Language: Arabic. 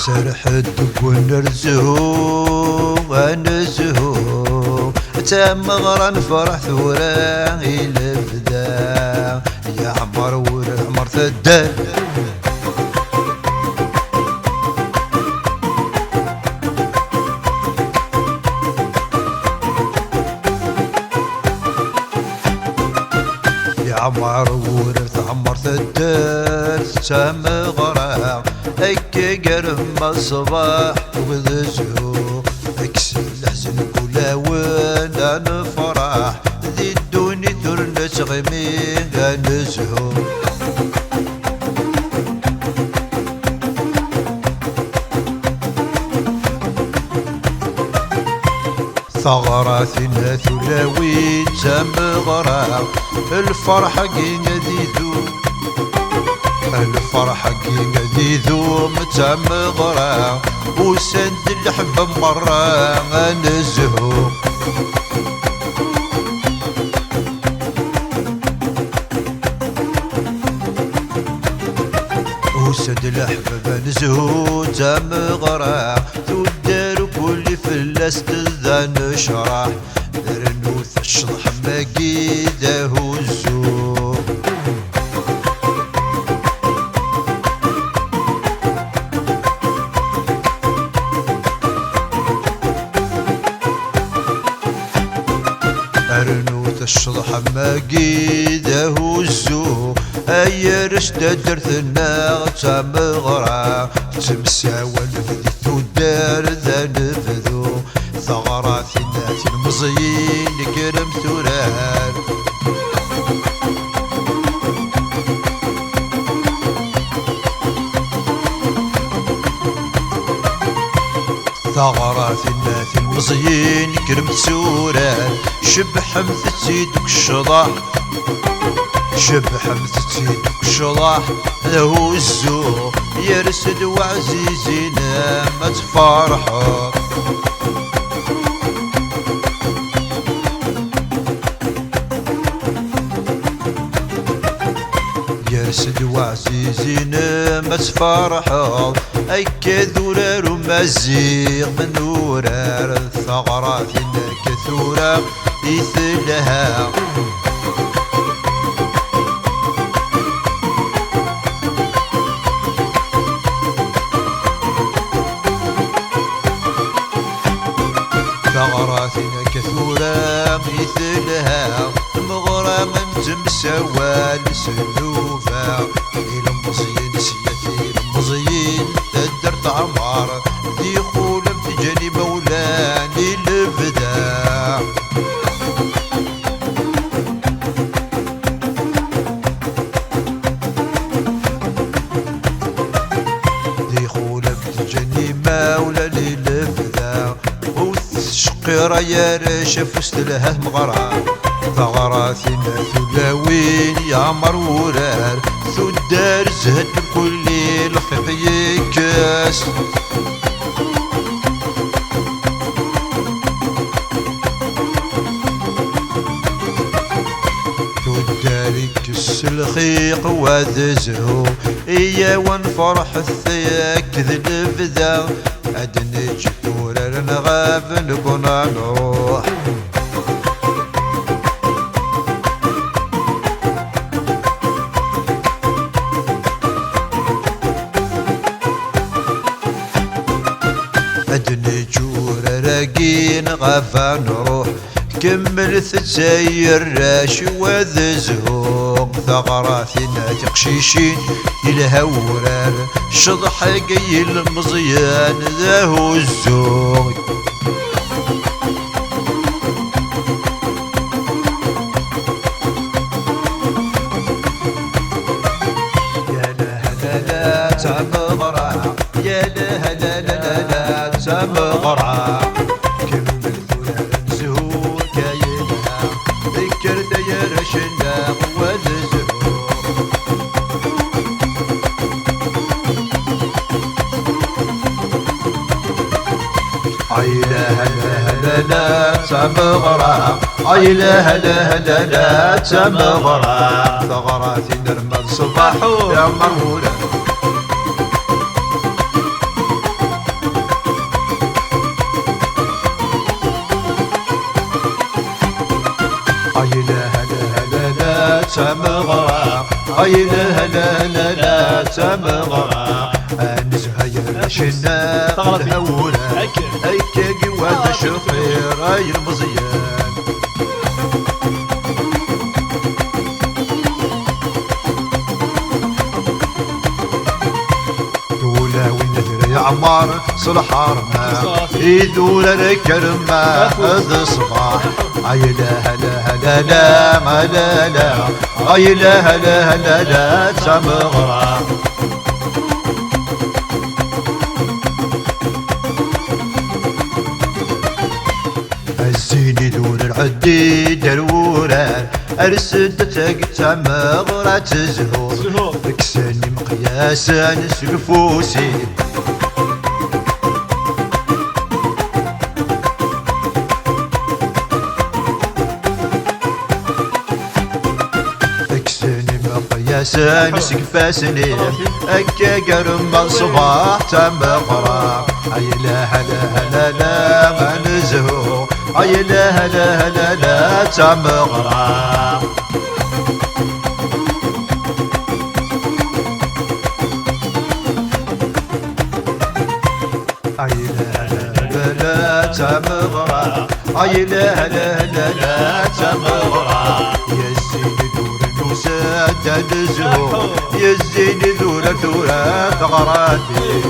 سرح الدقون نرزهو ونزهو تم غران فرح ثورا يلفدا يا عمر والعمر ثدان يا عمر ورث عمر ثدان تم غران هكا قرم الصباح وغذزهو اكسر الحزن كلا وانا نفرح ذي الدوني ثرنا تغمي غنزهو ثغراتنا ثلاوي تم غرام الفرحة كي ذيذو الفرحة كي ذيذو متم غرام وسند الحب مرة نزهو وسند الحب نزهو تم غرام تودار كل فلست ذا نشرح درنوث الشطح ماقيده الزو درنوث الشطح ماقيده الزو اي رشدة درثنا تم غرا تمساوى الفذي تودار ذا نفذو ثغرات الناس المزيين كرم ثران ثغرات الناس المزيين كرم ثران شبح مثتيدك الشضاح شبح مثتيدك الشضاح له الزو يرسد وعزيزينا ما تفرحوا يرسد وعزيزينا ما تفرحوا اي كذورار ومزيق من ورار ثغراتنا كثورة يثلها ثغراتنا كثورة مثلها مغرم تمسوى لسلوفا إلى المزيين سياتي المزيين تدرت عمار ذي خولم تجاني مولاني البداع ذي خولم تجاني مولاني البداع شقيرة يا ريشة فست لها مغرام ثغراتنا ثلاوين يا مرورار ثدار زهد كل الخيط يكاس ثدار يكس الخيق وذزهو إيا ونفرح الثياك ذلف ذا أدنج ثورر نغاب نكون نروح أدني جور راقين غافا نروح كمل تسير راش وذزهو ثغراتنا تقشيشين الهورار شضح قي المزيان ذاهو الزوق يا لها لا تمغرى يا لها لا تمغرى كمل ثلال زهو كاينها ذكر داير شناق وذزهو عيلة هلا لا تمغرى عيلة هلا لا تمغرى ثغرات نرمى الصباح يا مرمولة تمغرا اي لا لا لا لا تمغرا نزهير شنا الهورة ايكا قواد الشخير اي المزيان يا عمار صلح حارنا يدور الكرمة هذا صباح اي لا لا لا لا لا لا اي لا لا لا لا تمغرا الزين دور العدي دروران ارسدتك تمغرا تزهور اكسني مقياسا سلفوسي ياسان سقفاسني اكا قرم الصباح تمغرا اي لا لا لا لا ما نزهو اي لا لا لا لا تمغرا اي لا لا لا تمغرا اي لا لا لا لا تمغرا يا سيدي سادة الزهور يا الزين ذورة ثغراتي